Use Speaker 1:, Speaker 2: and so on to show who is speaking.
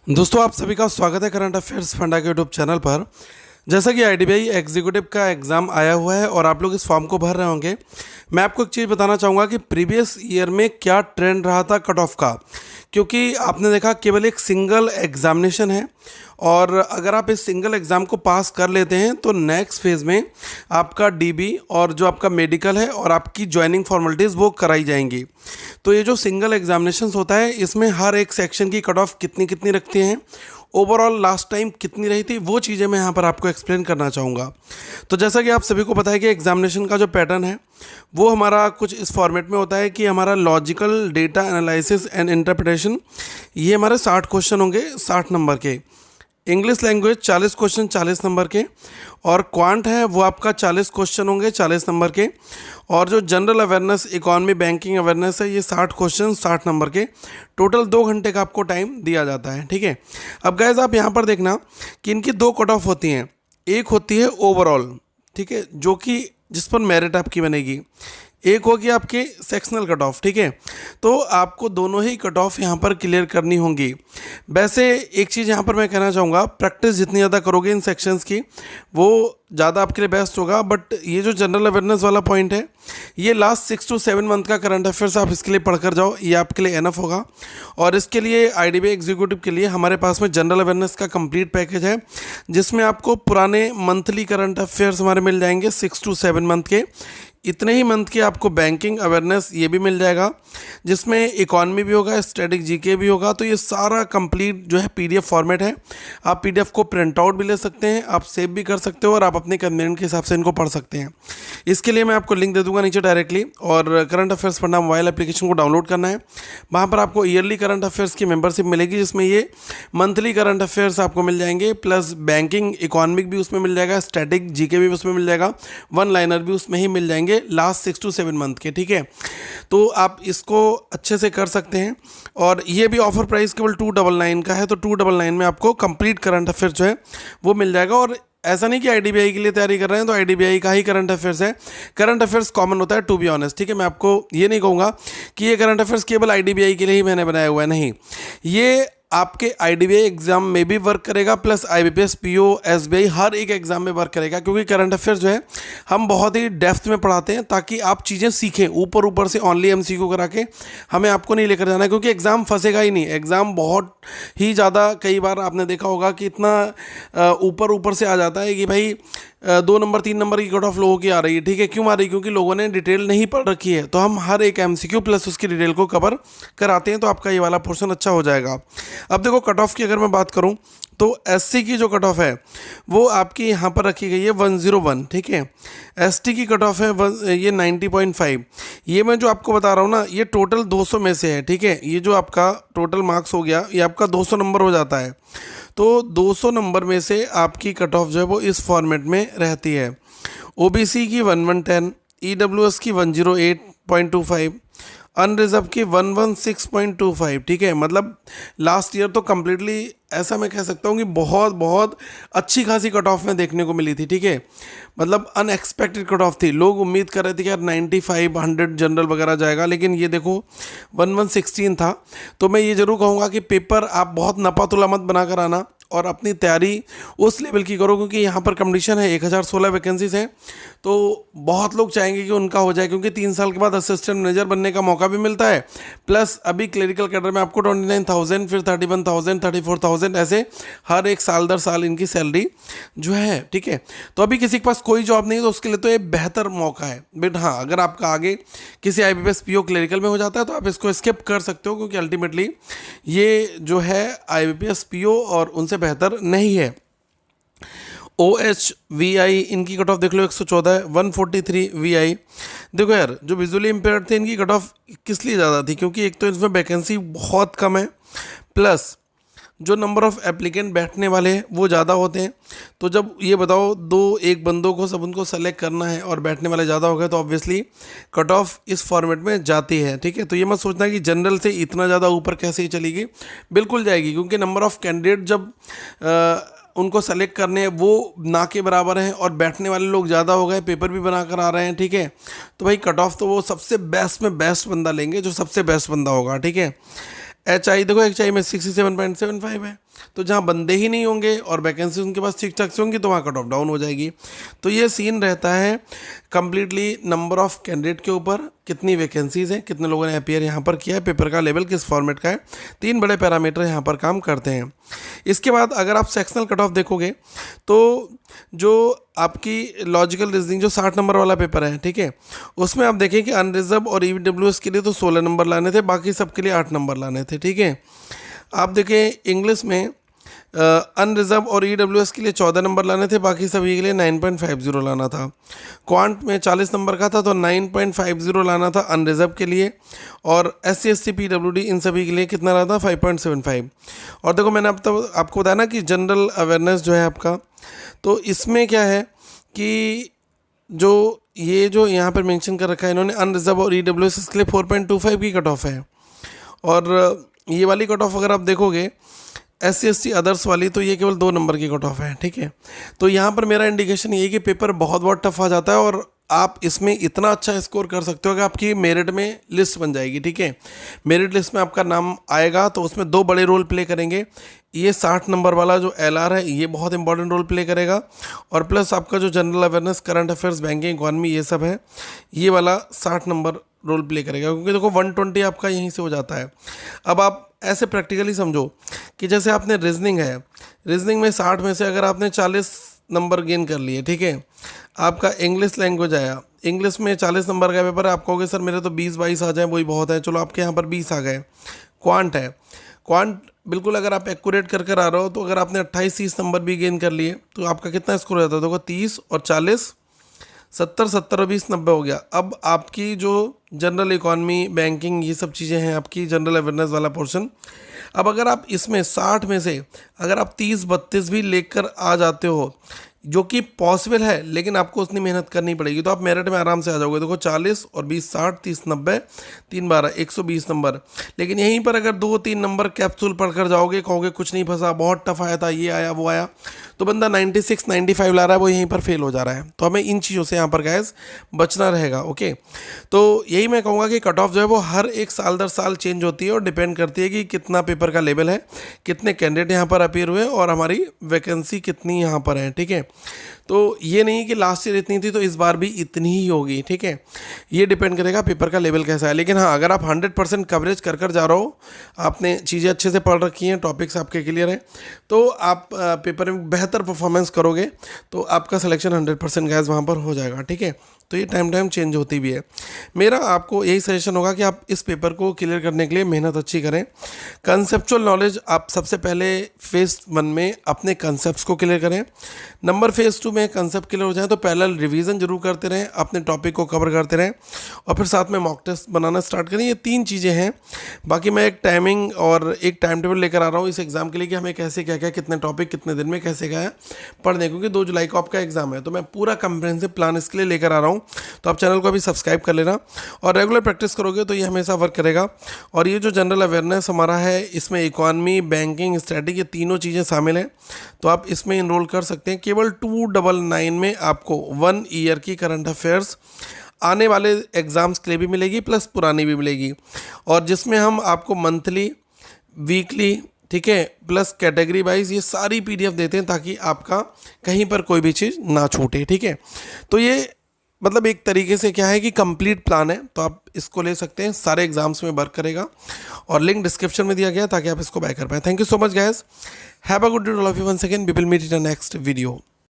Speaker 1: दोस्तों आप सभी का स्वागत है करंट अफेयर्स फंडा के यूट्यूब चैनल पर। जैसा कि आईडीबीआई एग्जीक्यूटिव का एग्ज़ाम आया हुआ है और आप लोग इस फॉर्म को भर रहे होंगे, मैं आपको एक चीज़ बताना चाहूँगा कि प्रीवियस ईयर में क्या ट्रेंड रहा था कट ऑफ का। क्योंकि आपने देखा केवल एक सिंगल एग्जामिनेशन है और अगर आप इस सिंगल एग्ज़ाम को पास कर लेते हैं तो नेक्स्ट फेज़ में आपका डीबी और जो आपका मेडिकल है और आपकी ज्वाइनिंग फॉर्मेलिटीज़ वो कराई जाएंगी। तो ये जो सिंगल एग्जामिनेशंस होता है इसमें हर एक सेक्शन की कट ऑफ कितनी कितनी रखते हैं, ओवरऑल लास्ट टाइम कितनी रही थी, वो चीज़ें मैं यहाँ पर आपको एक्सप्लेन करना चाहूँगा। तो जैसा कि आप सभी को पता है कि एग्जामिनेशन का जो पैटर्न है वो हमारा कुछ इस फॉर्मेट में होता है कि हमारा logical data analysis and interpretation, ये हमारे 60 क्वेश्चन होंगे 60 नंबर के। इंग्लिश लैंग्वेज 40 क्वेश्चन 40 नंबर के, और क्वांट है वो आपका 40 क्वेश्चन होंगे 40 नंबर के, और जो general awareness economy banking awareness है ये 60 क्वेश्चन 60 नंबर के। टोटल 2 घंटे का आपको टाइम दिया जाता है, ठीक है। अब गाइस आप यहाँ पर देखना कि इनकी 2 कट ऑफ होती हैं। एक होती है ओवरऑल, ठीक है, जो कि जिस पर मेरिट आपकी बनेगी। एक होगी आपके सेक्शनल कट ऑफ, ठीक है। तो आपको दोनों ही कट ऑफ यहाँ पर क्लियर करनी होंगी। वैसे एक चीज़ यहाँ पर मैं कहना चाहूँगा, प्रैक्टिस जितनी ज़्यादा करोगे इन सेक्शंस की वो ज़्यादा आपके लिए बेस्ट होगा। बट ये जो जनरल अवेयरनेस वाला पॉइंट है ये लास्ट 6 to 7 मंथ का करंट अफेयर्स आप इसके लिए पढ़कर जाओ, ये आपके लिए एनफ होगा। और इसके लिए आईडीबीआई एग्जीक्यूटिव के लिए हमारे पास में जनरल अवेयरनेस का कंप्लीट पैकेज है जिसमें आपको पुराने मंथली करंट अफेयर्स हमारे मिल जाएंगे 6 to 7 मंथ के। इतने ही मंथ के आपको बैंकिंग अवेयरनेस ये भी मिल जाएगा जिसमें इकॉनमी भी होगा, स्टैटिक जीके भी होगा। तो ये सारा कंप्लीट जो है पीडीएफ फॉर्मेट है। आप पीडीएफ को प्रिंट आउट भी ले सकते हैं, आप सेव भी कर सकते हो और आप अपने कन्वीनियंट के हिसाब से इनको पढ़ सकते हैं। इसके लिए मैं आपको लिंक दे दूंगा नीचे डायरेक्टली, और करंट अफेयर्स पढ़ना मोबाइल एप्लीकेशन को डाउनलोड करना है। वहाँ पर आपको ईयरली करंट अफेयर्स की मेंबरशिप मिलेगी जिसमें ये मंथली करंट अफेयर्स आपको मिल जाएंगे, प्लस बैंकिंग इकॉनमिक भी उसमें मिल जाएगा, स्टैटिक जीके भी उसमें मिल जाएगा, वन लाइनर भी उसमें ही मिल जाएंगे लास्ट 6 to 7 मंथ के, ठीक है। तो आप इसको अच्छे से कर सकते हैं। और ये भी ऑफर प्राइस केवल 299 का है, तो 299 में आपको कंप्लीट करंट अफेयर जो है वो मिल जाएगा। और ऐसा नहीं कि आईडीबीआई के लिए तैयारी कर रहे हैं तो आईडीबीआई का ही करंट अफेयर्स है। करंट अफेयर्स कॉमन होता है, टू बी ऑनेस्ट, ठीक है। मैं आपको ये नहीं कहूँगा कि ये करंट अफेयर्स केवल आईडीबीआई के लिए ही मैंने बनाया हुआ है, नहीं। ये आपके आईडीबीआई एग्जाम में भी वर्क करेगा, प्लस आईबीपीएस, पीओ, एसबीआई हर एक एग्जाम में वर्क करेगा। क्योंकि करंट अफेयर्स जो है हम बहुत ही डेप्थ में पढ़ाते हैं ताकि आप चीज़ें सीखें। ऊपर ऊपर से ओनली एमसीक्यू करा के हमें आपको नहीं लेकर जाना है, क्योंकि एग्ज़ाम फंसेगा ही नहीं। एग्ज़ाम बहुत ही ज़्यादा, कई बार आपने देखा होगा कि इतना ऊपर ऊपर से आ जाता है कि भाई 2 नंबर 3 नंबर की कट ऑफ लोगों की आ रही है, ठीक है। क्यों आ रही है? क्योंकि लोगों ने डिटेल नहीं पढ़ रखी है। तो हम हर एक एमसीक्यू प्लस उसकी डिटेल को कवर कराते हैं, तो आपका ये वाला पोर्शन अच्छा हो जाएगा। अब देखो कट ऑफ की अगर मैं बात करूं तो एससी की जो कट ऑफ है वो आपकी यहाँ पर रखी गई है 101, ठीक है। एसटी की कट ऑफ है ये 90.5। ये मैं जो आपको बता रहा हूँ ना, ये टोटल 200 में से है, ठीक है। ये जो आपका टोटल मार्क्स हो गया ये आपका 200 नंबर हो जाता है। तो 200 नंबर में से आपकी कट ऑफ जो है वो इस फॉर्मेट में रहती है। ओबीसी की 1110, ईडब्ल्यूएस की 108.25, अनरिजर्व की 116.25, ठीक है। मतलब लास्ट ईयर तो कम्प्लीटली ऐसा मैं कह सकता हूँ कि बहुत बहुत अच्छी खासी कट ऑफ में देखने को मिली थी, ठीक है। मतलब अनएक्सपेक्टेड कट ऑफ थी। लोग उम्मीद कर रहे थे कि यार 95 100 जनरल वगैरह जाएगा, लेकिन ये देखो 1116 था। तो मैं ये जरूर कहूँगा कि पेपर आप बहुत नपातुला मत बना कर आना और अपनी तैयारी उस लेवल की करो, क्योंकि यहाँ पर कंडीशन है 1016 वैकेंसीज हैं। तो बहुत लोग चाहेंगे कि उनका हो जाए, क्योंकि 3 साल के बाद असिस्टेंट मैनेजर बनने का मौका भी मिलता है। प्लस अभी क्लरिकल कैडर में आपको 29,000, फिर 31,000, 34,000, ऐसे हर एक साल दर साल इनकी सैलरी जो है, ठीक है। तो अभी किसी के पास कोई जॉब नहीं है तो उसके लिए तो ये बेहतर मौका है। बट हाँ, अगर आपका आगे किसी आईबीपीएस पीओ क्लरिकल में हो जाता है तो आप इसको स्किप कर सकते हो, क्योंकि अल्टीमेटली ये जो है आईबीपीएस पीओ और उनसे बेहतर नहीं है। OHVI इनकी कट ऑफ देख लो 114 है, 143 VI। देखो यार, जो विजुअली इम्पेयर्ड थे इनकी कट ऑफ किस लिए ज़्यादा थी? क्योंकि एक तो इसमें वैकेंसी बहुत कम है, प्लस जो नंबर ऑफ़ एप्लीकेंट बैठने वाले हैं वो ज़्यादा होते हैं। तो जब ये बताओ 2-1 बंदों को सब उनको सेलेक्ट करना है और बैठने वाले ज़्यादा हो गए तो ऑब्वियसली कट ऑफ इस फॉर्मेट में जाती है, ठीक है। तो ये मत सोचना कि जनरल से इतना ज़्यादा ऊपर कैसे ही चलेगी, बिल्कुल जाएगी। क्योंकि नंबर ऑफ़ कैंडिडेट जब उनको सेलेक्ट करने हैं वो ना के बराबर हैं और बैठने वाले लोग ज़्यादा हो गए, पेपर भी बना कर आ रहे हैं, ठीक है। तो भाई कट ऑफ तो वो सबसे बेस्ट में बेस्ट बंदा लेंगे जो सबसे बेस्ट बंदा होगा, ठीक है। HI देखो, HI में 67.75 है। तो जहाँ बंदे ही नहीं होंगे और वैकेंसी उनके पास ठीक ठाक से होंगी तो वहाँ कट ऑफ डाउन हो जाएगी। तो ये सीन रहता है कम्प्लीटली नंबर ऑफ कैंडिडेट के ऊपर, कितनी वैकेंसीज़ हैं, कितने लोगों ने अपीयर यहाँ पर किया है, पेपर का लेवल किस फॉर्मेट का है, 3 बड़े पैरामीटर यहाँ पर काम करते हैं। इसके बाद अगर आप सेक्शनल कट ऑफ देखोगे तो जो आपकी लॉजिकल रीजनिंग जो 60 नंबर वाला पेपर है, ठीक है, उसमें आप देखें कि अनरिजर्व और ईडब्ल्यूएस के लिए तो 16 नंबर लाने थे, बाकी सब के लिए 8 नंबर लाने थे, ठीक है। आप देखें इंग्लिश में अनरिजर्व और ईडब्ल्यूएस के लिए 14 नंबर लाने थे, बाकी सभी के लिए 9.50 लाना था। क्वांट में 40 नंबर का था तो 9.50 लाना था अनरिजर्व के लिए, और SC ST PWD इन सभी के लिए कितना लाना था 5.75। और देखो मैंने अब तक आपको बताया ना कि जनरल अवेयरनेस जो है आपका, तो इसमें क्या है कि जो ये जो यहाँ पर मेंशन कर रखा है इन्होंने अनरिजर्व और ईडब्ल्यूएस के लिए 4.25 की कट ऑफ है, और ये वाली कट ऑफ अगर आप देखोगे SC ST अदर्स वाली तो ये केवल 2 नंबर की कट ऑफ है, ठीक है। तो यहाँ पर मेरा इंडिकेशन ये है कि पेपर बहुत बहुत टफ आ जाता है और आप इसमें इतना अच्छा स्कोर कर सकते हो कि आपकी मेरिट में लिस्ट बन जाएगी, ठीक है। मेरिट लिस्ट में आपका नाम आएगा तो उसमें 2 बड़े रोल प्ले करेंगे। ये 60 नंबर वाला जो LR है ये बहुत इंपॉर्टेंट रोल प्ले करेगा, और प्लस आपका जो general awareness, current affairs, banking, economy ये सब है, ये वाला 60 नंबर रोल प्ले करेगा, क्योंकि देखो 120 आपका यहीं से हो जाता है। अब आप ऐसे प्रैक्टिकली समझो कि जैसे आपने रीजनिंग है, रीजनिंग में 60 में से अगर आपने 40 नंबर गेन कर लिए, ठीक है, आपका इंग्लिश लैंग्वेज आया, इंग्लिश में 40 नंबर का पेपर है, आप कहोगे सर मेरे तो 20-22 आ जाए वही बहुत है, चलो आपके यहाँ पर 20 आ गए। क्वांट है, क्वांट बिल्कुल अगर आप एक्यूरेट कर आ रहे हो तो अगर आपने 28-30 नंबर भी गेन कर लिए तो आपका कितना स्कोर हो जाता है, देखो 30 और 40 70 70 और 20 90 हो गया। अब आपकी जो जनरल इकॉनमी, बैंकिंग ये सब चीज़ें हैं, आपकी जनरल अवेयरनेस वाला पोर्शन, अब अगर आप इसमें 60 में से अगर आप 30-32 भी लेकर आ जाते हो, जो कि पॉसिबल है, लेकिन आपको उतनी मेहनत करनी पड़ेगी, तो आप मेरिट में आराम से आ जाओगे। देखो 40 और 20 60 30 90 3 12 120 नंबर। लेकिन यहीं पर अगर 2-3 नंबर कैप्सूल पढ़कर जाओगे, कहोगे कुछ नहीं फंसा, बहुत टफ आया था, ये आया वो आया, तो बंदा 96 95 ला रहा है, वो यहीं पर फेल हो जा रहा है। तो हमें इन चीज़ों से यहाँ पर गैस बचना रहेगा, ओके। तो यही मैं कहूँगा कि कट ऑफ जो है वो हर एक साल दर साल चेंज होती है और डिपेंड करती है कि कितना पेपर का लेवल है, कितने कैंडिडेट यहाँ पर अपीयर हुए और हमारी वैकेंसी कितनी यहाँ पर है, ठीक है। तो ये नहीं कि लास्ट ईयर इतनी थी तो इस बार भी इतनी ही होगी, ठीक है। ये डिपेंड करेगा पेपर का लेवल कैसा है। लेकिन हाँ, अगर आप 100% कवरेज कर जा रहे हो, आपने चीज़ें अच्छे से पढ़ रखी हैं, टॉपिक्स आपके क्लियर हैं, तो आप पेपर में बेहतर परफॉर्मेंस करोगे तो आपका सिलेक्शन 100% गैस वहाँ पर हो जाएगा, ठीक है। तो ये टाइम चेंज होती भी है। मेरा आपको यही सजेशन होगा कि आप इस पेपर को क्लियर करने के लिए मेहनत अच्छी करें। कंसेप्चुअल नॉलेज आप सबसे पहले फेज़ 1 में अपने कंसेप्ट्स को क्लियर करें। नंबर फेज़ 2 में कंसेप्ट क्लियर हो जाए तो पैरेलल रिवीजन जरूर करते रहें, अपने टॉपिक को कवर करते रहें, और फिर साथ में मॉक टेस्ट बनाना स्टार्ट करें। ये 3 चीज़ें हैं। बाकी मैं एक टाइमिंग और एक टाइम टेबल लेकर आ रहा हूँ इस एग्ज़ाम के लिए कि हमें कैसे क्या क्या कितने टॉपिक कितने दिन में कैसे क्या है पढ़ने, क्योंकि 2 जुलाई को आपका एग्ज़ाम है। तो मैं पूरा कंप्रिहेंसिव प्लान इसके लिए लेकर आ रहा हूँ। तो आप चैनल को अभी सब्सक्राइब कर लेना और रेगुलर प्रैक्टिस करोगे तो ये हमेशा वर्क करेगा। और ये जो जनरल अवेयरनेस हमारा है, इसमें इकॉनमी, बैंकिंग, स्ट्रेटजी, ये तीनों चीज़ें शामिल हैं। तो आप इसमें इनरोल कर सकते हैं। केवल 299 में आपको 1 ईयर की करंट अफेयर्स आने वाले एग्ज़ाम्स के लिए भी मिलेगी, प्लस पुरानी भी मिलेगी, और जिसमें हम आपको मंथली, वीकली, ठीक है, प्लस कैटेगरी वाइज ये सारी PDF देते हैं ताकि आपका कहीं पर कोई भी चीज़ ना छूटे, ठीक है। तो ये मतलब एक तरीके से क्या है कि कंप्लीट प्लान है, तो आप इसको ले सकते हैं, सारे एग्जाम्स में वर्क करेगा, और लिंक डिस्क्रिप्शन में दिया गया ताकि आप इसको बाय कर पाएँ। Thank you so much guys, have a good day all of you. Once again we will meet in the next video.